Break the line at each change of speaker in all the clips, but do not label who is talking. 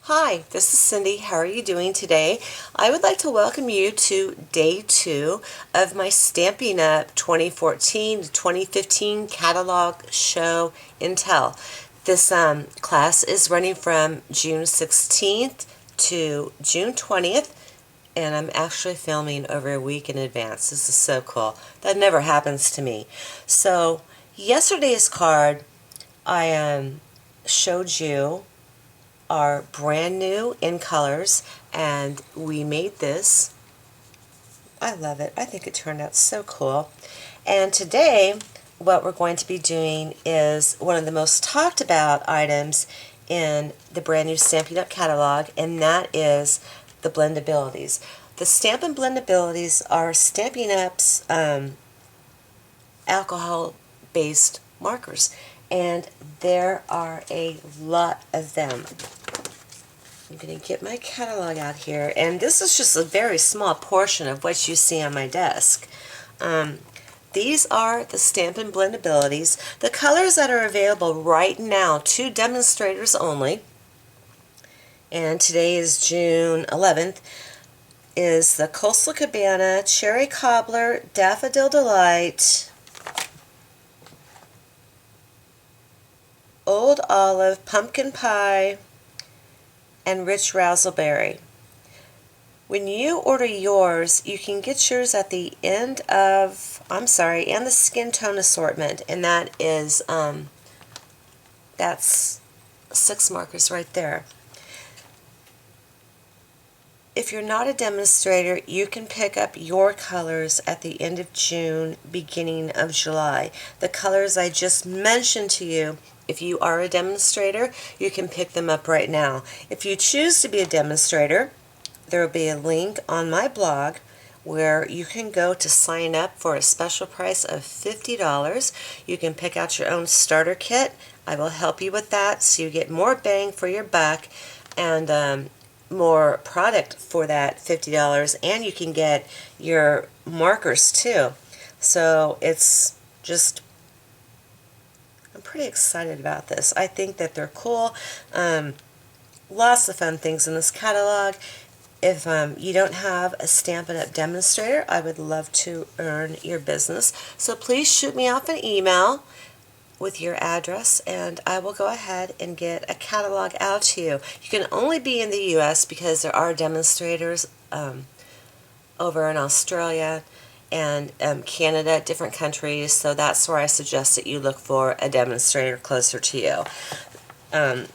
Hi, this is Cindy. How are you doing today? I would like to welcome you to day 2 of my Stampin' Up 2014 to 2015 catalog show and tell. This class is running from June 16th to June 20th, and I'm actually filming over a week in advance. This is so cool. That never happens to me. So, yesterday's card, I showed you are brand new in colors, and we made this. I love it. I think it turned out so cool. And today what we're going to be doing is one of the most talked about items in the brand new Stampin' Up catalog, and that is the Blendabilities. The Stampin' Blendabilities are Stampin' Up's alcohol-based markers, and there are a lot of them. I'm going to get my catalog out here, and this is just a very small portion of what you see on my desk. These are the Stampin' Blendabilities. The colors that are available right now to demonstrators only, and today is June 11th, is the Coastal Cabana, Cherry Cobbler, Daffodil Delight, Old Olive, Pumpkin Pie, and Rich Razzleberry. When you order yours, you can get yours at the end of, and the skin tone assortment, and that is, that's 6 markers right there. If you're not a demonstrator, you can pick up your colors at the end of June, beginning of July. The colors I just mentioned to you, if you are a demonstrator, you can pick them up right now. If you choose to be a demonstrator, there will be a link on my blog where you can go to sign up for a special price of $50. You can pick out your own starter kit. I will help you with that so you get more bang for your buck and more product for that $50, and you can get your markers too. So it's just, I'm pretty excited about this. I think that they're cool. Lots of fun things in this catalog. If you don't have a Stampin' Up! Demonstrator, I would love to earn your business. So please shoot me off an email with your address, and I will go ahead and get a catalog out to you. You can only be in the U.S. because there are demonstrators over in Australia and Canada, different countries, so that's where I suggest that you look for a demonstrator closer to you.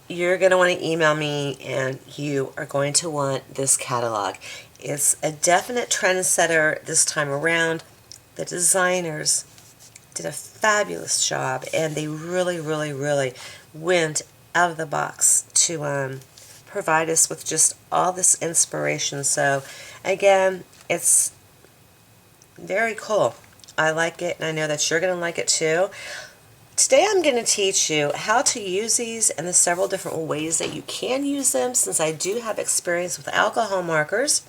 You're going to want to email me, and you are going to want this catalog. It's a definite trendsetter this time around. The designers did a fabulous job, and they really went out of the box to provide us with just all this inspiration. So again, it's very cool. I like it, and I know that you're going to like it too. Today I'm going to teach you how to use these and the several different ways that you can use them, since I do have experience with alcohol markers.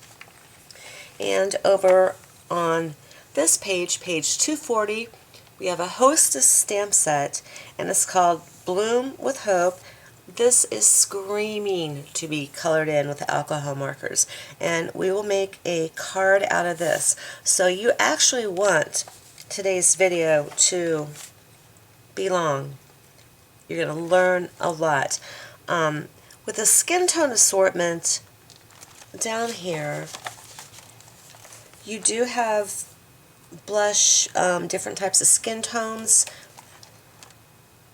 And over on this page, page 240, we have a Hostess stamp set, and it's called Bloom with Hope. This is screaming to be colored in with alcohol markers, and we will make a card out of this. So you actually want today's video to be long. You're going to learn a lot. With the skin tone assortment down here, you do have blush, different types of skin tones,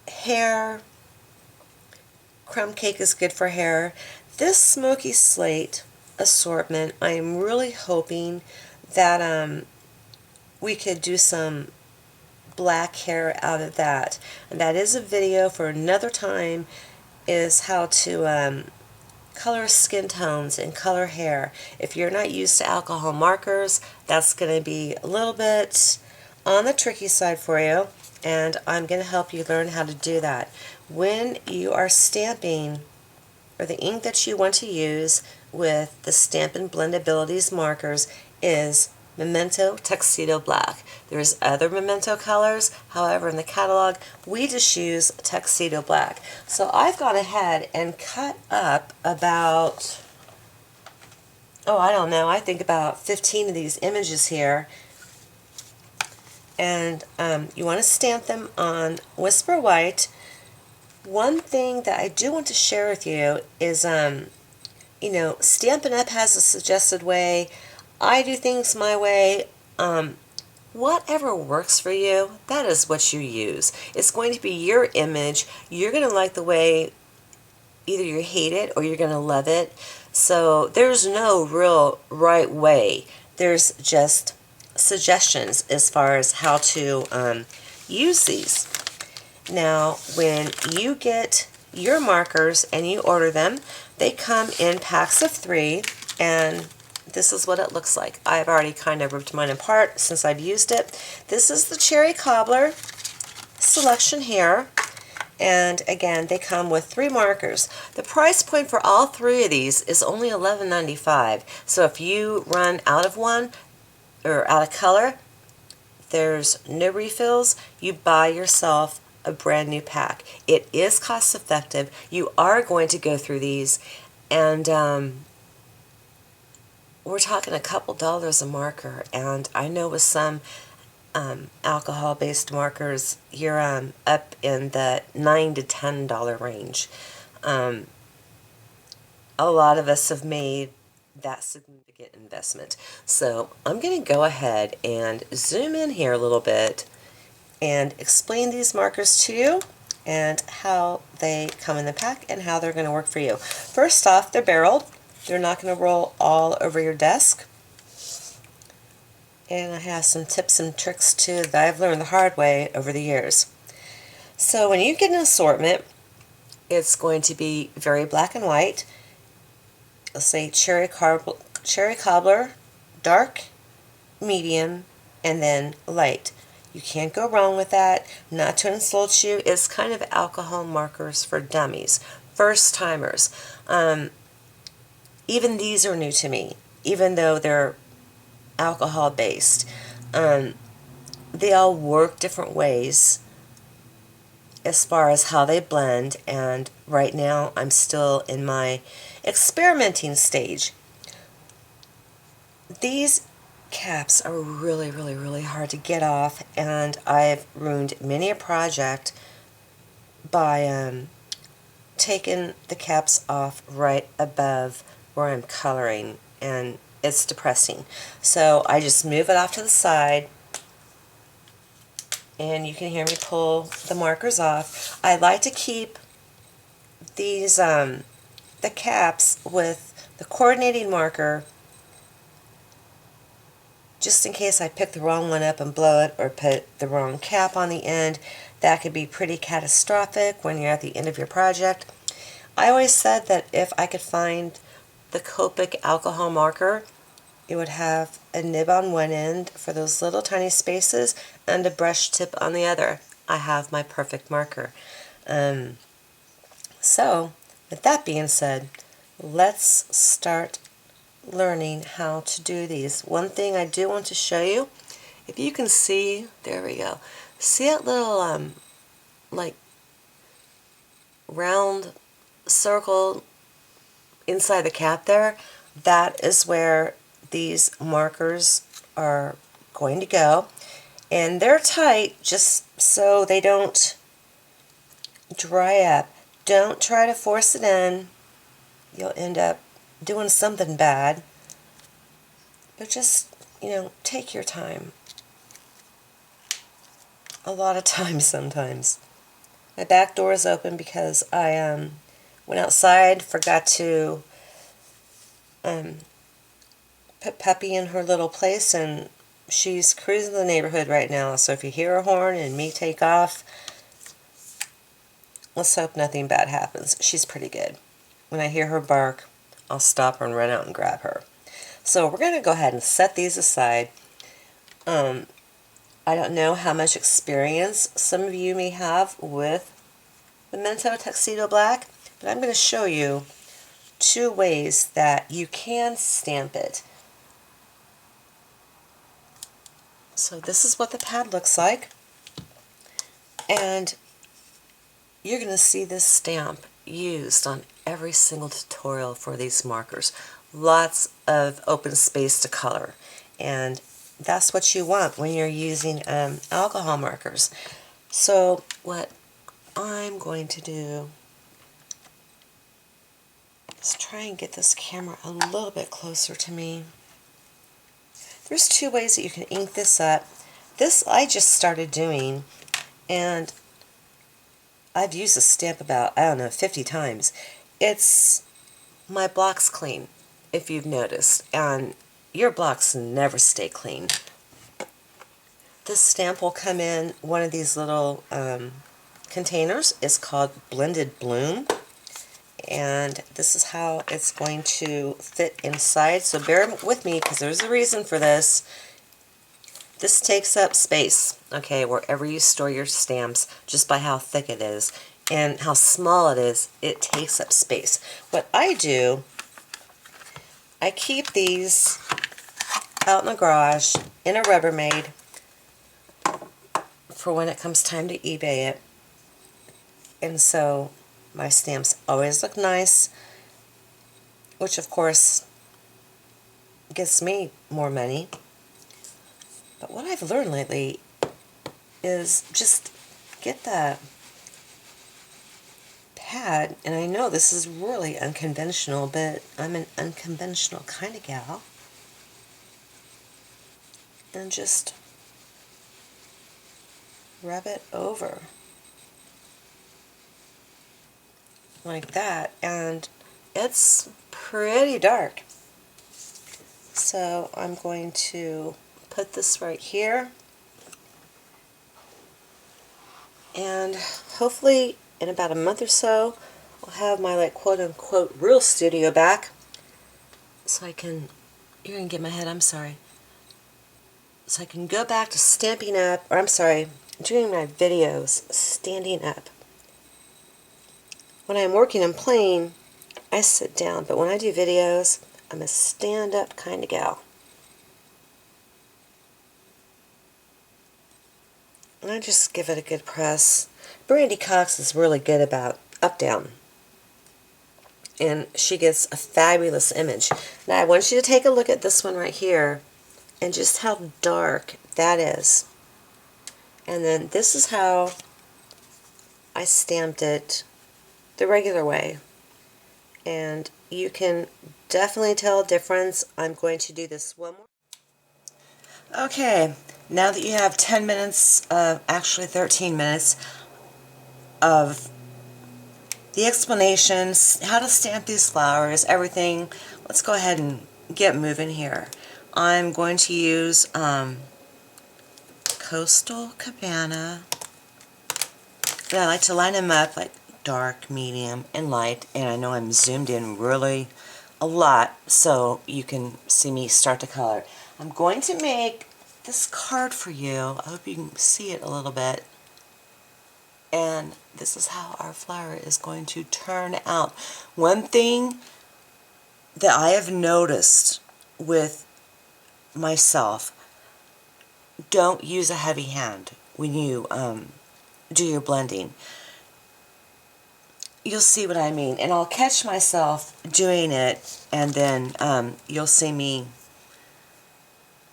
hair. Crumb cake is good for hair. This smoky slate assortment, I am really hoping that we could do some black hair out of that. And that is a video for another time, is how to color skin tones and color hair. If you're not used to alcohol markers, that's going to be a little bit on the tricky side for you, and I'm going to help you learn how to do that. When you are stamping, or the ink that you want to use with the Stampin' Blendabilities markers is Memento Tuxedo Black. There's other Memento colors, however in the catalog we just use Tuxedo Black. So I've gone ahead and cut up about, oh I don't know, I think about 15 of these images here. And you want to stamp them on Whisper White. One thing that I do want to share with you is, you know, Stampin' Up! Has a suggested way. I do things my way. Whatever works for you, that is what you use. It's going to be your image. You're going to like the way, either you hate it or you're going to love it. So there's no real right way. There's just suggestions as far as how to use these. Now, when you get your markers and you order them, they come in packs of 3, and this is what it looks like. I've already kind of ripped mine apart since I've used it. This is the Cherry Cobbler selection here, and again, they come with 3 markers. The price point for all 3 of these is only $11.95. So if you run out of one or out of color, there's no refills. You buy yourself a brand new pack. It is cost effective. You are going to go through these, and we're talking a couple dollars a marker, and I know with some alcohol-based markers, you're up in the $9 to $10 range. A lot of us have made that significant investment. So I'm going to go ahead and zoom in here a little bit and explain these markers to you and how they come in the pack and how they're going to work for you. First off, they're barreled. They're not going to roll all over your desk. And I have some tips and tricks too that I've learned the hard way over the years. So when you get an assortment, it's going to be very black and white. I'll say Cherry Cobbler, dark, medium, and then light. You can't go wrong with that. Not to insult you, it's kind of alcohol markers for dummies, first timers. Even these are new to me, even though they're alcohol based. They all work different ways as far as how they blend, and right now I'm still in my experimenting stage. These caps are really, really, really hard to get off, and I've ruined many a project by taking the caps off right above where I'm coloring, and it's depressing. So I just move it off to the side, and you can hear me pull the markers off. I like to keep these the caps with the coordinating marker, just in case I pick the wrong one up and blow it, or put the wrong cap on the end. That could be pretty catastrophic when you're at the end of your project. I always said that if I could find the Copic alcohol marker, it would have a nib on one end for those little tiny spaces and a brush tip on the other. I have my perfect marker. So, with that being said, let's start learning how to do these. One thing I do want to show you, if you can see, there we go, see that little like round circle inside the cap there? That is where these markers are going to go, and they're tight just so they don't dry up. Don't try to force it in. You'll end up doing something bad. But just, you know, take your time. A lot of time sometimes. My back door is open because I went outside, forgot to put Peppy in her little place, and she's cruising the neighborhood right now. So if you hear a horn and me take off, let's hope nothing bad happens. She's pretty good. When I hear her bark, I'll stop her and run out and grab her. So we're going to go ahead and set these aside. I don't know how much experience some of you may have with Memento Tuxedo Black, but I'm going to show you 2 ways that you can stamp it. So this is what the pad looks like, and you're going to see this stamp used on every single tutorial for these markers. Lots of open space to color, and that's what you want when you're using alcohol markers. So what I'm going to do is try and get this camera a little bit closer to me. There's two ways that you can ink this up. This I just started doing, and I've used this stamp about, I don't know, 50 times. It's my block's clean, if you've noticed, and your blocks never stay clean. This stamp will come in one of these little containers. It's called Blended Bloom, and this is how it's going to fit inside. So bear with me because there's a reason for this. This takes up space, okay, wherever you store your stamps, just by how thick it is and how small it is, it takes up space. What I do, I keep these out in the garage in a Rubbermaid for when it comes time to eBay it. And so my stamps always look nice, which of course gets me more money. But what I've learned lately is just get the pad, and I know this is really unconventional, but I'm an unconventional kind of gal, and just rub it over like that, and it's pretty dark. So I'm going to put this right here, and hopefully in about a month or so I'll have my like quote-unquote real studio back, so I can, you're gonna get my head, I'm sorry, so I can go back to Stampin' Up, or I'm sorry, doing my videos standing up. When I'm working and playing, I sit down, but when I do videos, I'm a stand-up kind of gal. And I just give it a good press. Brandy Cox is really good about up-down, and she gets a fabulous image. Now I want you to take a look at this one right here, and just how dark that is. And then this is how I stamped it the regular way. And you can definitely tell a difference. I'm going to do this one more. Okay, now that you have 10 minutes, actually 13 minutes, of the explanations, how to stamp these flowers, everything, let's go ahead and get moving here. I'm going to use Coastal Cabana. And I like to line them up like dark, medium, and light, and I know I'm zoomed in really a lot so you can see me start to color. I'm going to make this card for you. I hope you can see it a little bit. And this is how our flower is going to turn out. One thing that I have noticed with myself, don't use a heavy hand when you do your blending. You'll see what I mean, and I'll catch myself doing it, and then you'll see me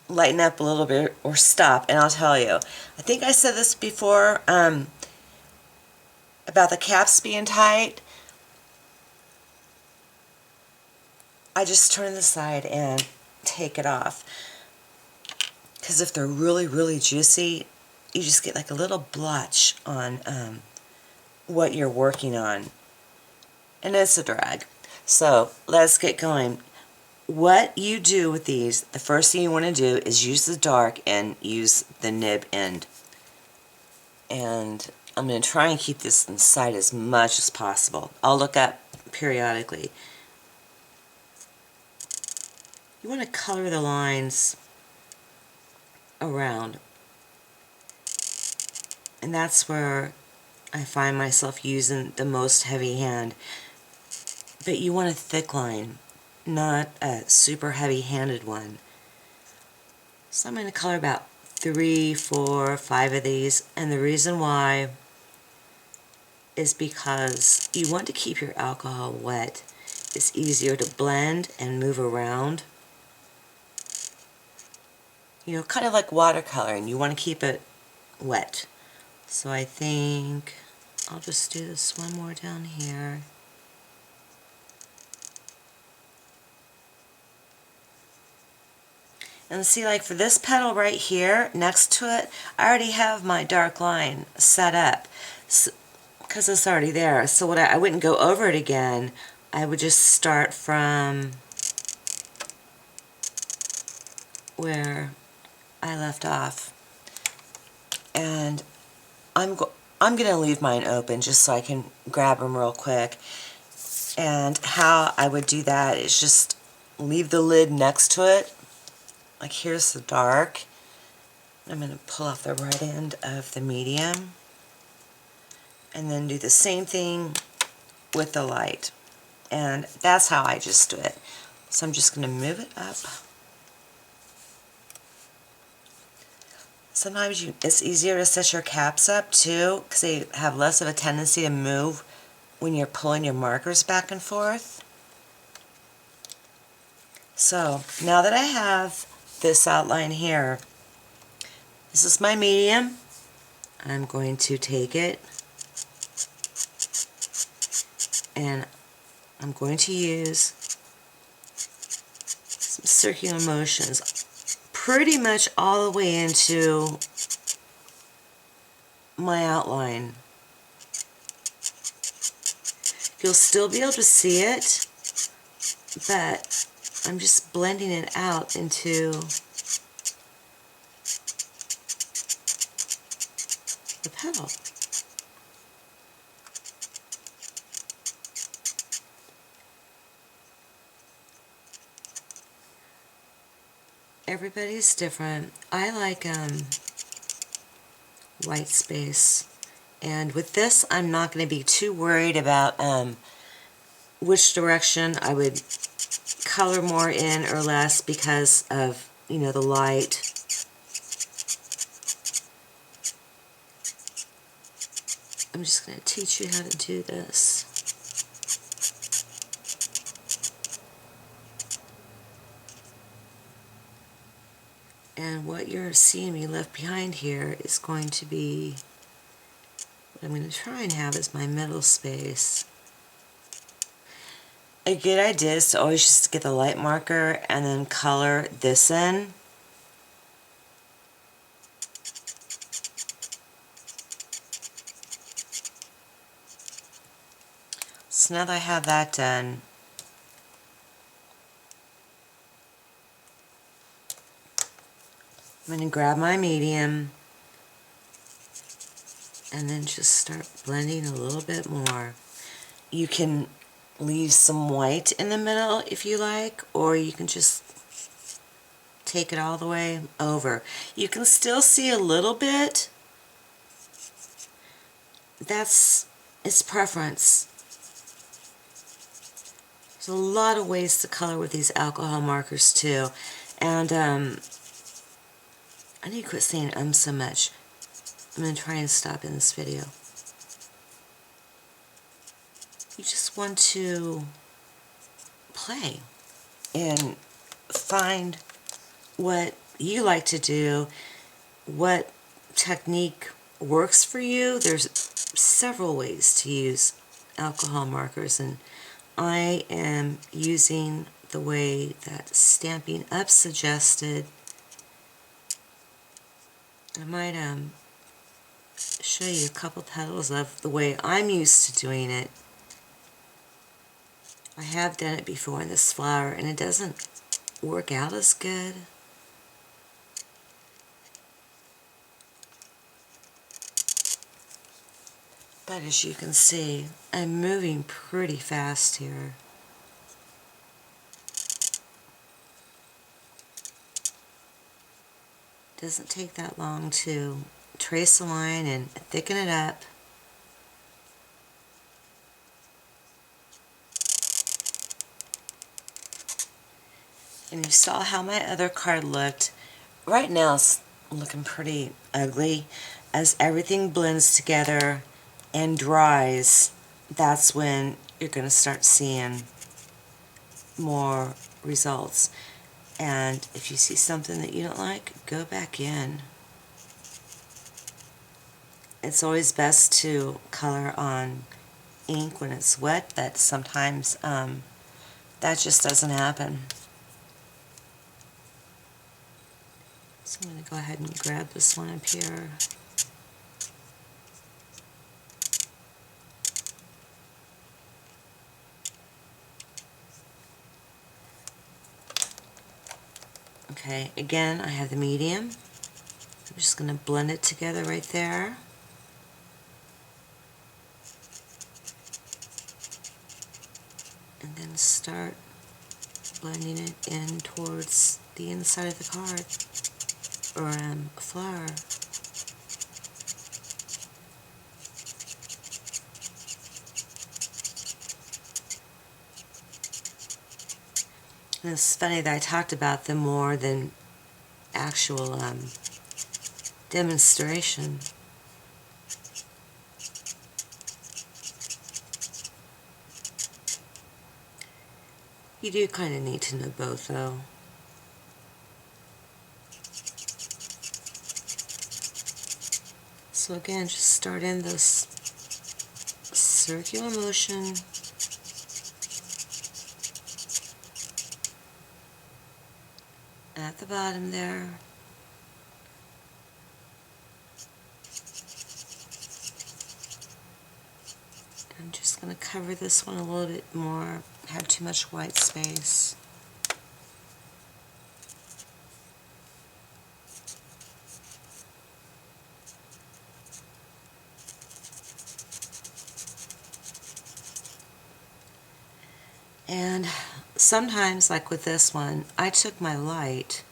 lighten up a little bit or stop, and I'll tell you. I think I said this before about the caps being tight. I just turn the side and take it off, because if they're really, really juicy, you just get like a little blotch on what you're working on, and it's a drag. So let's get going. What you do with these, the first thing you want to do is use the dark and use the nib end. And I'm going to try and keep this inside as much as possible. I'll look up periodically. You want to color the lines around. And that's where I find myself using the most heavy hand. But you want a thick line, not a super heavy-handed one. So I'm going to color about 3, 4, 5 of these, and the reason why is because you want to keep your alcohol wet. It's easier to blend and move around. You know, kind of like watercoloring, you want to keep it wet. So I think I'll just do this one more down here. And see, like for this petal right here, next to it, I already have my dark line set up because it's already there. So what I wouldn't go over it again. I would just start from where I left off. And I'm going to leave mine open just so I can grab them real quick. And how I would do that is just leave the lid next to it. Like here's the dark. I'm going to pull off the right end of the medium. And then do the same thing with the light. And that's how I just do it. So I'm just going to move it up. Sometimes it's easier to set your caps up too, because they have less of a tendency to move when you're pulling your markers back and forth. So now that I have this outline here, this is my medium. I'm going to take it and I'm going to use some circular motions pretty much all the way into my outline. You'll still be able to see it, but I'm just blending it out into the petal. Everybody's different. I like white space, and with this I'm not going to be too worried about which direction I would color more in or less because of, you know, the light. I'm just going to teach you how to do this. And what you're seeing me left behind here is going to be, what I'm going to try and have is my middle space. A good idea is to always just get the light marker and then color this in. So now that I have that done, I'm going to grab my medium and then just start blending a little bit more. You can leave some white in the middle if you like, or you can just take it all the way over. You can still see a little bit. It's preference. There's a lot of ways to color with these alcohol markers too. And I need to quit saying so much. I'm going to try and stop in this video. You just want to play and find what you like to do, what technique works for you. There's several ways to use alcohol markers, and I am using the way that Stampin Up suggested. I might show you a couple petals of the way I'm used to doing it. I have done it before in this flower and it doesn't work out as good. But as you can see, I'm moving pretty fast here. Doesn't take that long to trace a line and thicken it up. And you saw how my other card looked. Right now, looking pretty ugly. As everything blends together and dries, that's when you're going to start seeing more results. And if you see something that you don't like, go back in. It's always best to color on ink when it's wet, but sometimes that just doesn't happen. So I'm going to go ahead and grab this one up here. Okay, again, I have the medium. I'm just going to blend it together right there. And then start blending it in towards the inside of the card, or flower. And it's funny that I talked about them more than actual demonstration. You do kind of need to know both, though. So again, just start in this circular motion. At the bottom there. I'm just going to cover this one a little bit more, have too much white space. And sometimes, like with this one, I took my light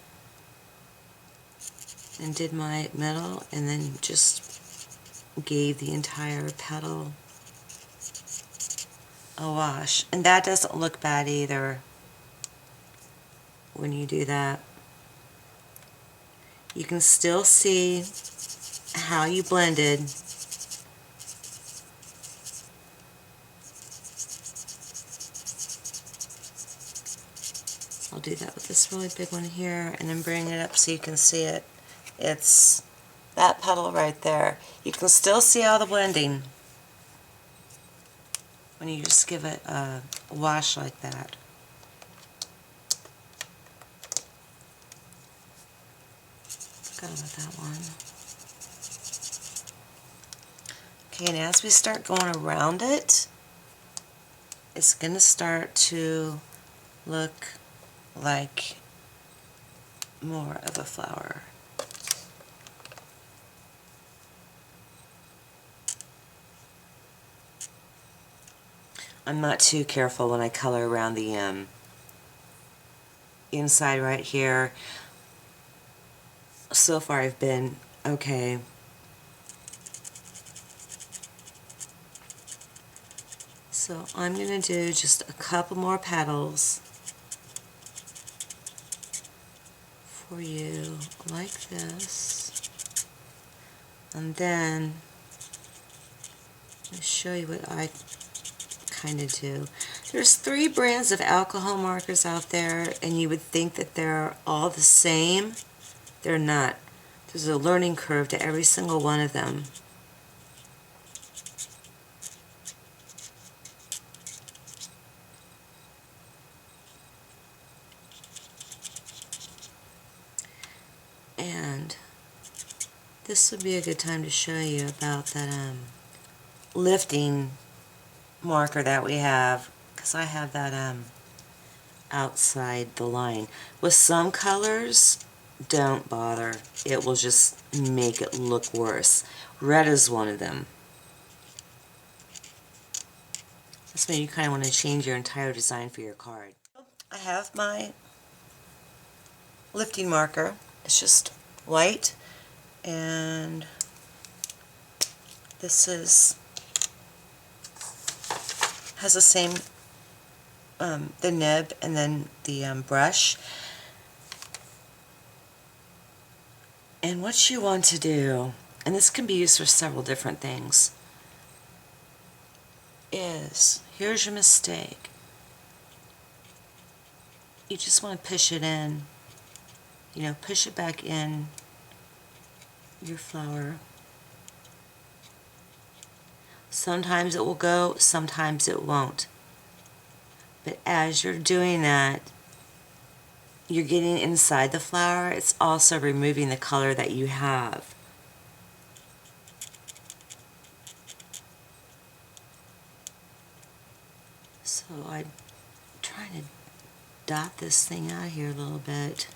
and did my middle and then just gave the entire petal a wash. And that doesn't look bad either when you do that. You can still see how you blended. I'll do that with this really big one here and then bring it up so you can see it. It's that petal right there. You can still see all the blending when you just give it a wash like that. Forgot about that one. Okay, and as we start going around it, it's going to start to look like more of a flower. I'm not too careful when I color around the inside right here. So far I've been okay. So I'm going to do just a couple more petals for you like this. And then I'll show you what I kind of do. There's 3 brands of alcohol markers out there, and you would think that they're all the same. They're not. There's a learning curve to every single one of them. And this would be a good time to show you about that lifting marker that we have, because I have that outside the line. With some colors, don't bother. It will just make it look worse. Red is one of them. That's when you kind of want to change your entire design for your card. I have my lifting marker. It's just white, and this has the same the nib and then the brush. And what you want to do, and this can be used for several different things, is, here's your mistake. You just want to push it in, push it back in your flower. Sometimes it will go, sometimes it won't. But as you're doing that, you're getting inside the flower. It's also removing the color that you have. So I'm trying to dot this thing out here a little bit.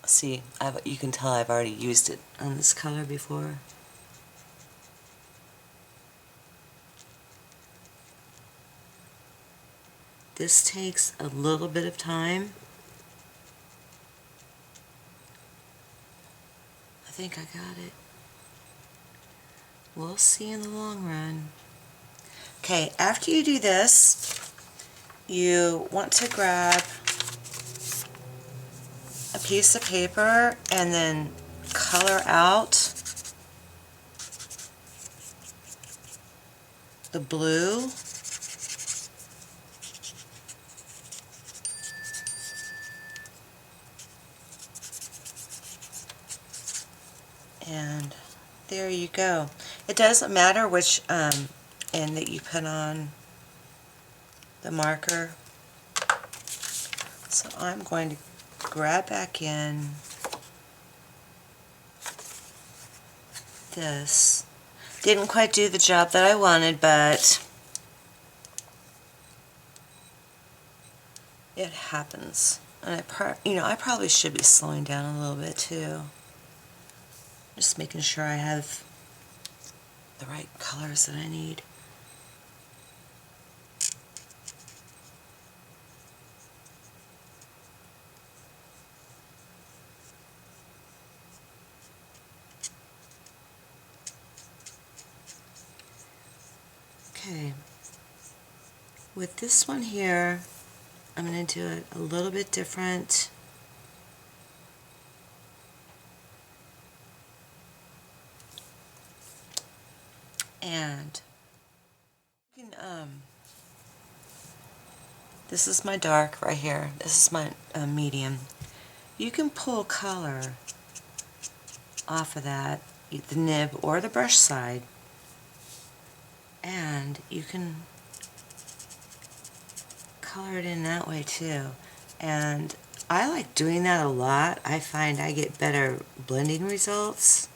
See, you can tell I've already used it on this color before. This takes a little bit of time. I think I got it. We'll see in the long run. Okay, after you do this, you want to grab a piece of paper and then color out the blue. And there you go. It doesn't matter which end that you put on the marker. So I'm going to grab back in this. Didn't quite do the job that I wanted, but it happens. And I probably should be slowing down a little bit too. Just making sure I have the right colors that I need. Okay, with this one here, I'm going to do it a little bit different. And you can, this is my dark right here. This is my medium. You can pull color off of that, the nib or the brush side, and you can color it in that way too. And I like doing that a lot. I find I get better blending results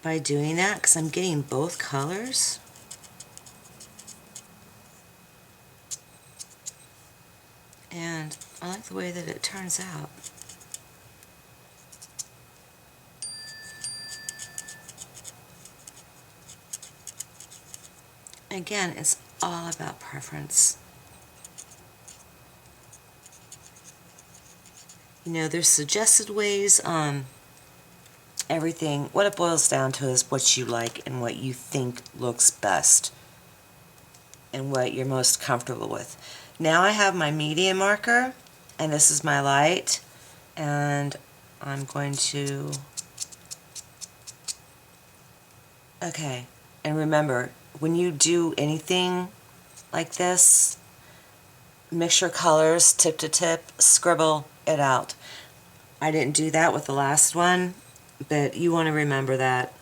by doing that because I'm getting both colors. And I like the way that it turns out. Again, it's all about preference. There's suggested ways on everything. What it boils down to is what you like and what you think looks best and what you're most comfortable with. Now I have my medium marker, and this is my light, and I'm going to... Okay, and remember, when you do anything like this, mix your colors tip to tip, scribble it out. I didn't do that with the last one, but you want to remember that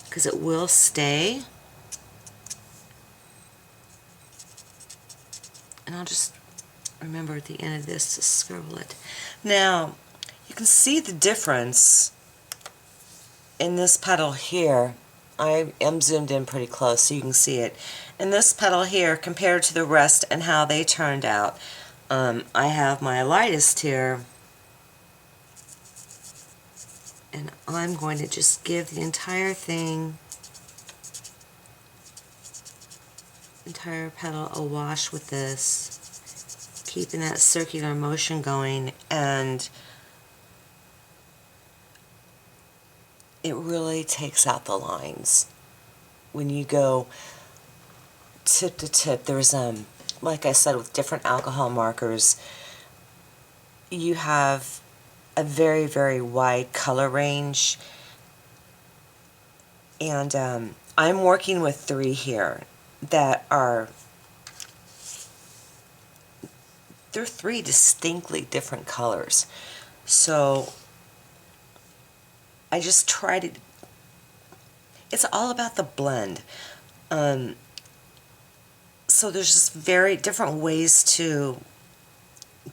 because it will stay. And I'll just remember at the end of this to scribble it. Now, you can see the difference in this petal here. I am zoomed in pretty close so you can see it. In this petal here compared to the rest and how they turned out. I have my lightest here, and I'm going to just give the entire thing, entire petal a wash with this, keeping that circular motion going, and it really takes out the lines. When you go tip to tip, there's like I said, with different alcohol markers, you have a very, very wide color range. And I'm working with 3 here that are, they're 3 distinctly different colors. So I just try to, it's all about the blend. So there's just very different ways to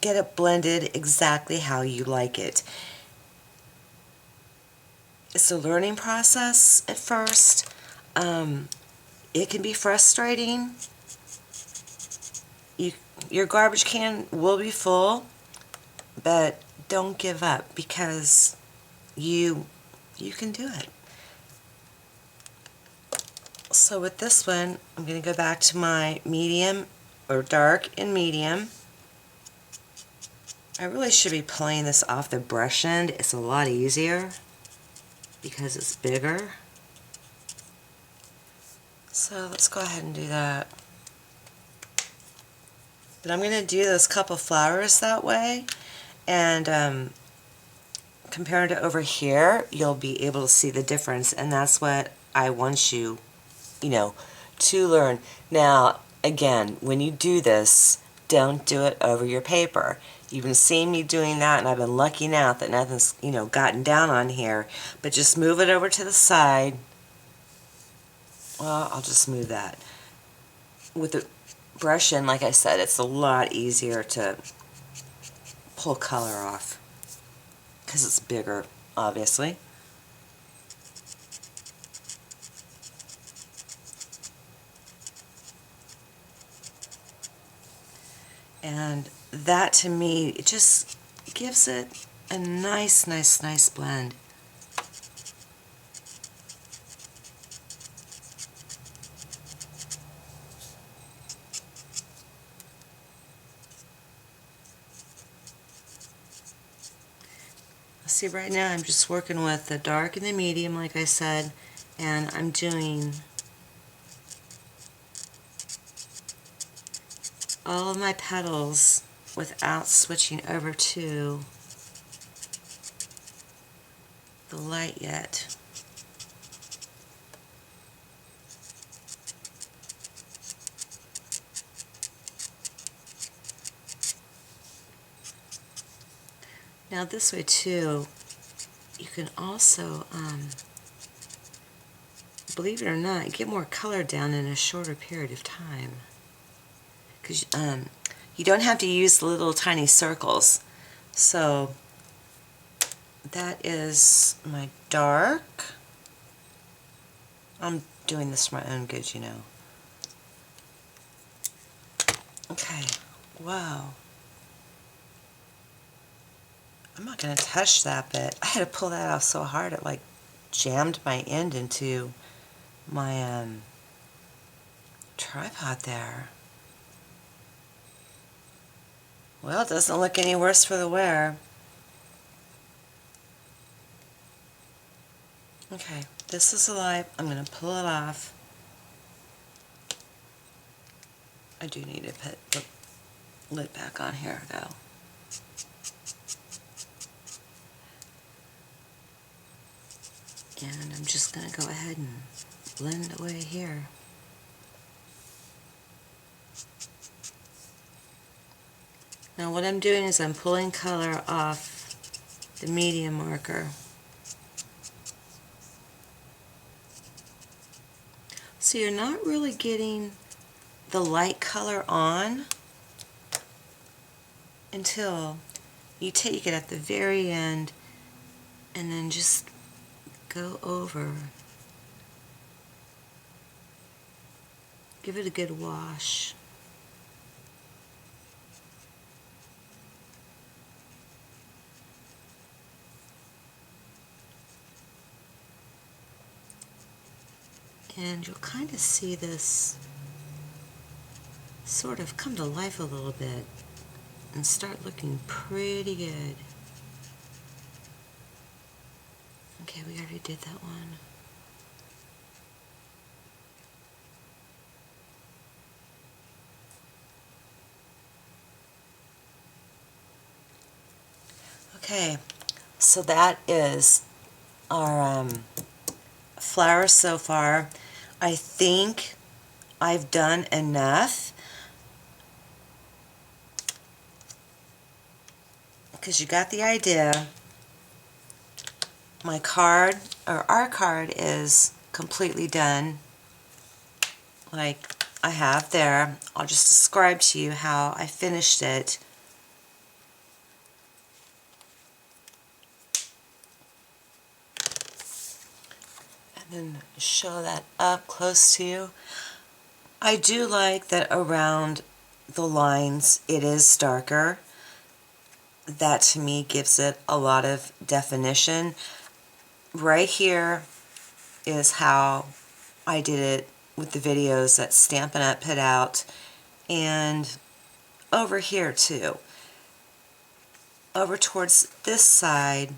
get it blended exactly how you like it. It's a learning process at first. It can be frustrating. Your garbage can will be full, but don't give up, because you can do it. So with this one, I'm going to go back to my medium, or dark and medium. I really should be pulling this off the brush end. It's a lot easier because it's bigger. So let's go ahead and do that. But I'm going to do those couple flowers that way, and compared to over here, you'll be able to see the difference, and that's what I want you, to learn. Now, again, when you do this, don't do it over your paper. You've been seeing me doing that, and I've been lucking out that nothing's, gotten down on here. But just move it over to the side. Well, I'll just move that. With the brush in, like I said, it's a lot easier to pull color off because it's bigger, obviously. And that, to me, it just gives it a nice, nice, nice blend. See, right now I'm just working with the dark and the medium, like I said, and I'm doing all of my petals without switching over to the light yet. Now this way too, you can also, believe it or not, get more color down in a shorter period of time. Because you don't have to use the little tiny circles. So that is my dark. I'm doing this for my own good, Okay, wow. I'm not going to touch that bit. I had to pull that off so hard it like jammed my end into my tripod there. Well, it doesn't look any worse for the wear. Okay, this is alive. I'm going to pull it off. I do need to put the lid back on here, though. And I'm just going to go ahead and blend away here. Now what I'm doing is I'm pulling color off the medium marker. So you're not really getting the light color on until you take it at the very end and then just go over. Give it a good wash. And you'll kind of see this sort of come to life a little bit and start looking pretty good. Okay, we already did that one. Okay, so that is our flower so far. I think I've done enough because you got the idea. My card, or our card, is completely done, like I have there. I'll just describe to you how I finished it. And then show that up close to you. I do like that around the lines it is darker. That to me gives it a lot of definition. Right here is how I did it with the videos that Stampin' Up put out, and over here too. Over towards this side,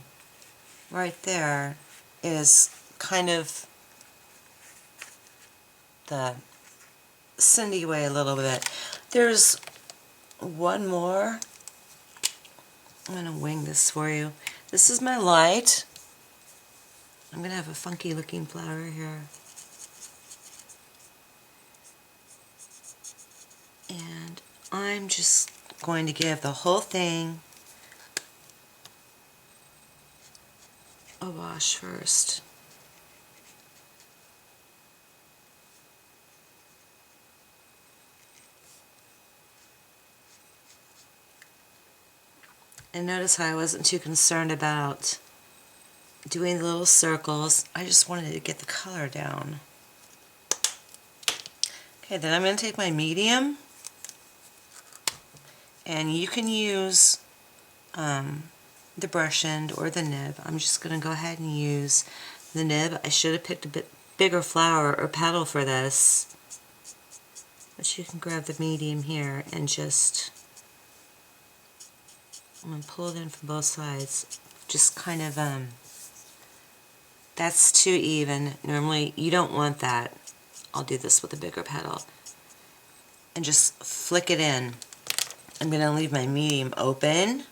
right there, is kind of the Cindy way a little bit. There's one more. I'm going to wing this for you. This is my light. I'm going to have a funky looking flower here. And I'm just going to give the whole thing a wash first. And notice how I wasn't too concerned about doing the little circles. I just wanted to get the color down. Okay, then I'm going to take my medium, and you can use the brush end or the nib. I'm just going to go ahead and use the nib. I should have picked a bit bigger flower or petal for this, but you can grab the medium here and just, I'm going to pull it in from both sides. Just kind of, that's too even. Normally you don't want that. I'll do this with a bigger petal. And just flick it in. I'm going to leave my medium open.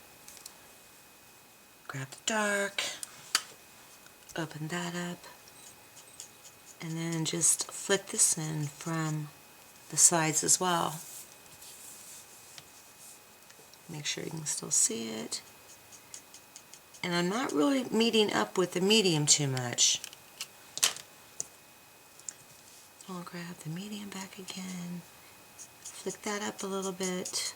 Grab the dark. Open that up. And then just flick this in from the sides as well. Make sure you can still see it. And I'm not really meeting up with the medium too much. I'll grab the medium back again. Flick that up a little bit.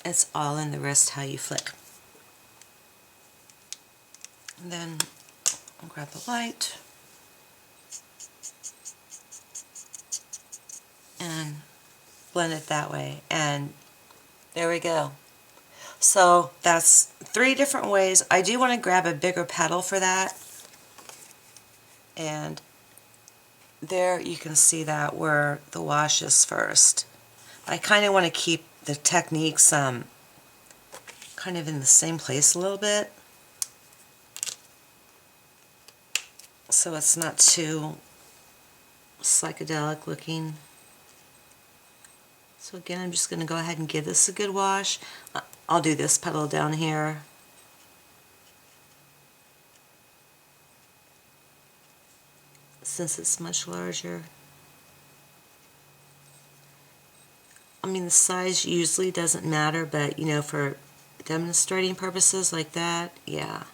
It's all in the wrist how you flick. And then I'll grab the light and blend it that way. And there we go. So that's 3 different ways. I do want to grab a bigger petal for that. And there you can see that where the wash is first. I kind of want to keep the techniques kind of in the same place a little bit, so it's not too psychedelic looking. So again, I'm just going to go ahead and give this a good wash. I'll do this petal down here. Since it's much larger. I mean, the size usually doesn't matter, but you know, for demonstrating purposes like that, yeah.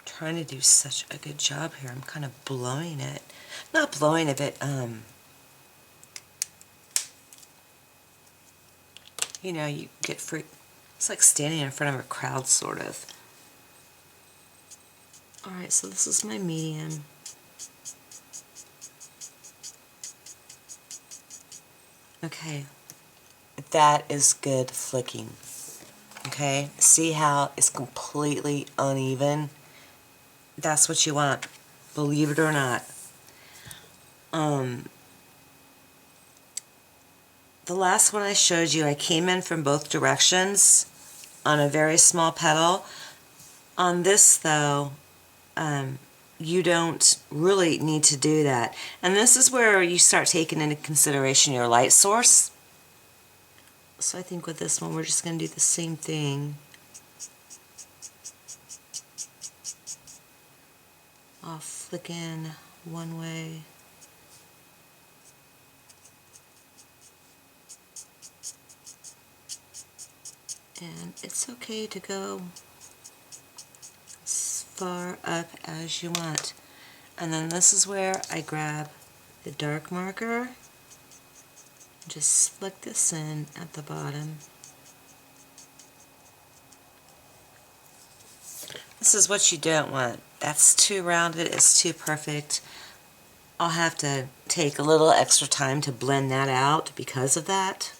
Trying to do such a good job here. I'm kind of blowing it. Not blowing it, but you know, you get free. It's like standing in front of a crowd, sort of. Alright, so this is my medium. Okay, that is good flicking. Okay, see how it's completely uneven? That's what you want, believe it or not. The last one I showed you, I came in from both directions on a very small petal. On this though, you don't really need to do that. And this is where you start taking into consideration your light source. So I think with this one we're just going to do the same thing. I'll flick in one way. And it's okay to go as far up as you want. And then this is where I grab the dark marker, just flick this in at the bottom. This is what you don't want. That's too rounded, it's too perfect. I'll have to take a little extra time to blend that out because of that.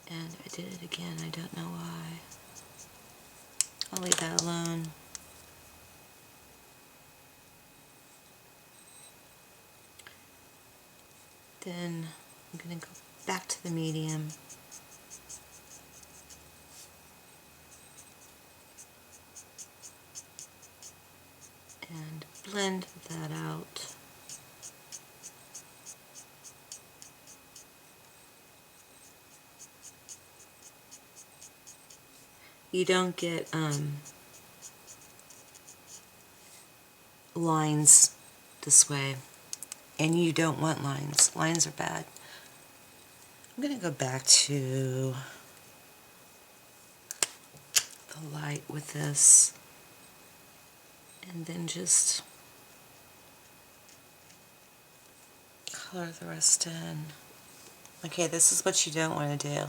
And I did it again, I don't know why. I'll leave that alone. Then I'm going to go back to the medium. And blend that out. You don't get lines this way, and you don't want lines. Lines are bad. I'm going to go back to the light with this, and then just color the rest in. Okay, this is what you don't want to do.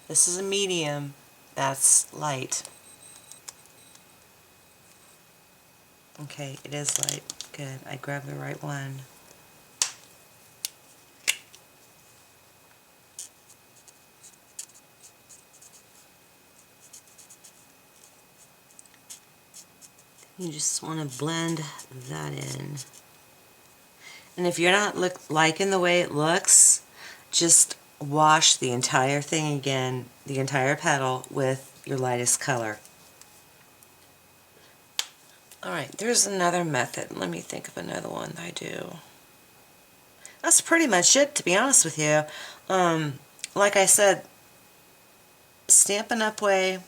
This is a medium, that's light. Okay, it is light. Good, I grabbed the right one. You just want to blend that in. And if you're not liking the way it looks, just wash the entire thing again, the entire petal, with your lightest color. Alright, there's another method. Let me think of another one that I do. That's pretty much it, to be honest with you. Like I said, Stampin' Up way.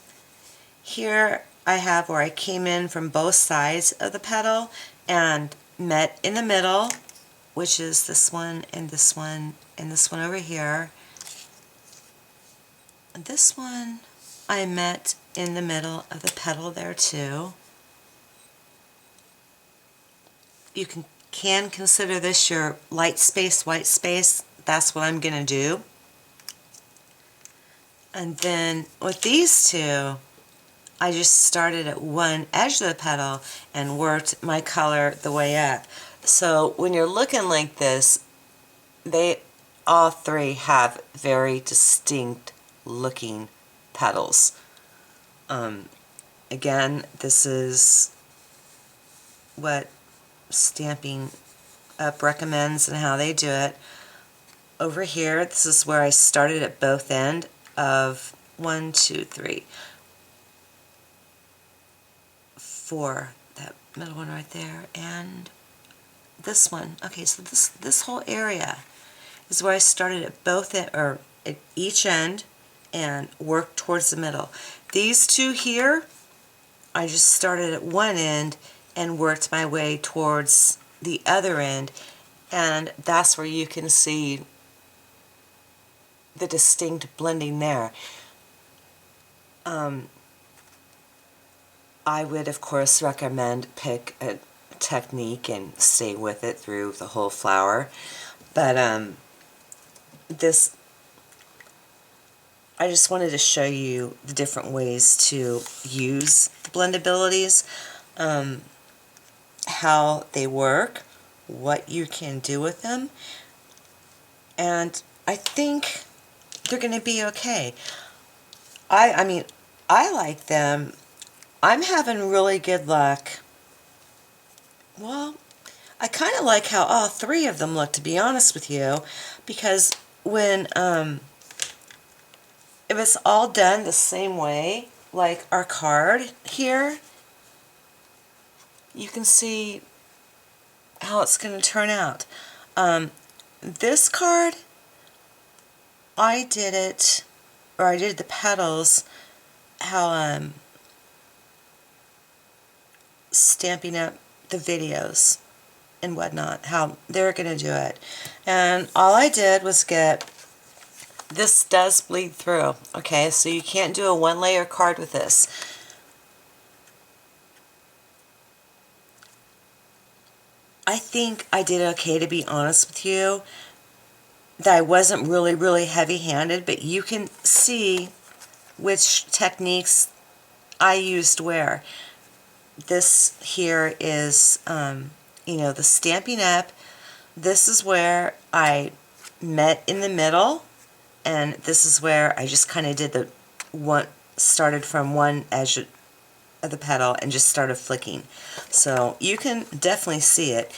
Here I have where I came in from both sides of the petal and met in the middle, which is this one and this one and this one over here. And this one I met in the middle of the petal there too. You can consider this your light space, white space. That's what I'm going to do. And then with these two, I just started at one edge of the petal and worked my color the way up. So when you're looking like this, they all three have very distinct looking petals. Again, this is what Stampin' Up recommends and how they do it. Over here, this is where I started at both ends of 1, 2, 3, 4, that middle one right there, and this one. Okay, so this whole area is where I started at both or at each end and worked towards the middle. These two here, I just started at one end and worked my way towards the other end, and that's where you can see the distinct blending there. I would of course recommend pick a technique and stay with it through the whole flower, but this, I just wanted to show you the different ways to use the blendabilities, how they work, what you can do with them, and I think they're going to be okay. I mean, I like them I'm having really good luck. Well, I kind of like how all three of them look, to be honest with you, because when if it's all done the same way, like our card here, you can see how it's going to turn out. This card, I did it, or I did the petals, how Stampin' Up the videos and whatnot, how they're going to do it. And all I did was get, this does bleed through, okay, so you can't do a one layer card with this. I think I did okay, to be honest with you, that I wasn't really heavy-handed, but you can see which techniques I used where. This here is, you know, the Stampin' Up. This is where I met in the middle, and this is where I just kind of did the one, started from one edge of the petal and just started flicking. So you can definitely see it.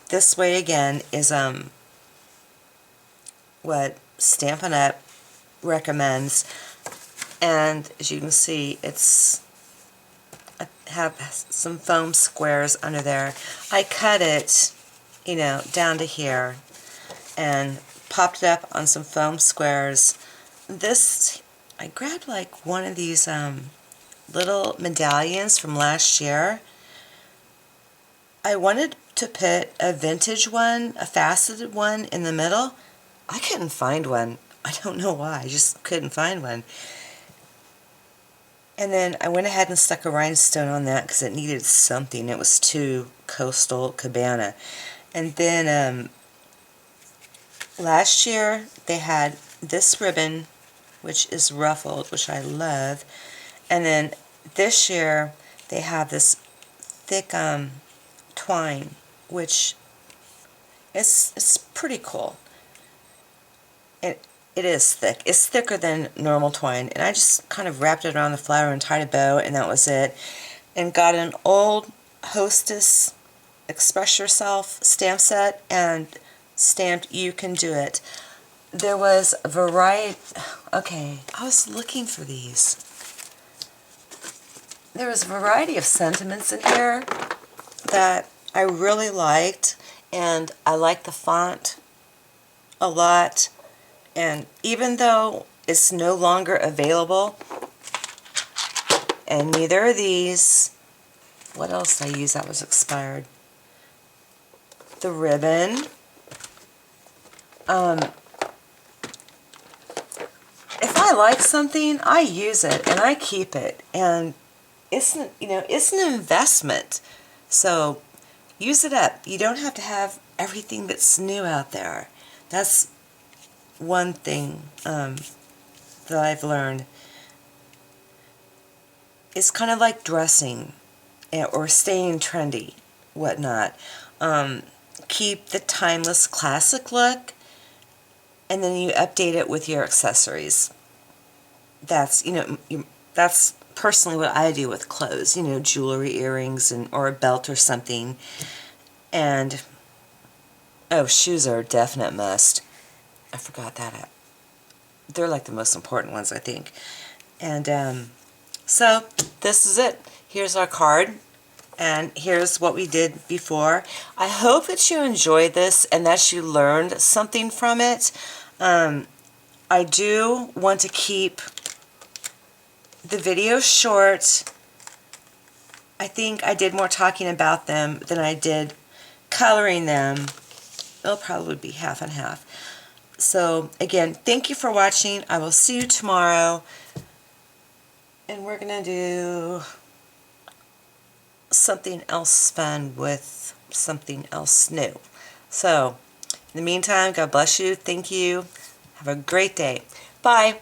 This way again is what Stampin' Up recommends, and as you can see, it's, I have some foam squares under there. I cut it, you know, down to here and popped it up on some foam squares. This, I grabbed like one of these little medallions from last year. I wanted to put a vintage one, a faceted one in the middle. I couldn't find one. I don't know why, I just couldn't find one. And then I went ahead and stuck a rhinestone on that because it needed something. It was too coastal cabana. And then last year they had this ribbon, which is ruffled, which I love. And then this year they have this thick twine, which it's pretty cool. It is thick. It's thicker than normal twine, and I just kind of wrapped it around the flower and tied a bow, and that was it. And got an old Hostess Express Yourself stamp set and stamped You Can Do It. There was a variety. Okay, I was looking for these. There was a variety of sentiments in here that I really liked, and I like the font a lot. And even though it's no longer available, and neither are these, what else did I use that was expired? The ribbon. If I like something, I use it and I keep it, and it's, you know, it's an investment. So use it up. You don't have to have everything that's new out there. That's one thing that I've learned. It's kind of like dressing or staying trendy, whatnot. Keep the timeless classic look, and then you update it with your accessories. That's, you know, that's personally what I do with clothes. You know, jewelry, earrings, and or a belt or something. And oh, shoes are a definite must. I forgot that. They're like the most important ones, I think. And so this is it. Here's our card, and here's what we did before. I hope that you enjoyed this and that you learned something from it. I do want to keep the video short. I think I did more talking about them than I did coloring them. It'll probably be half and half. So again, thank you for watching. I will see you tomorrow, and we're going to do something else fun with something else new. So in the meantime, God bless you. Thank you. Have a great day. Bye.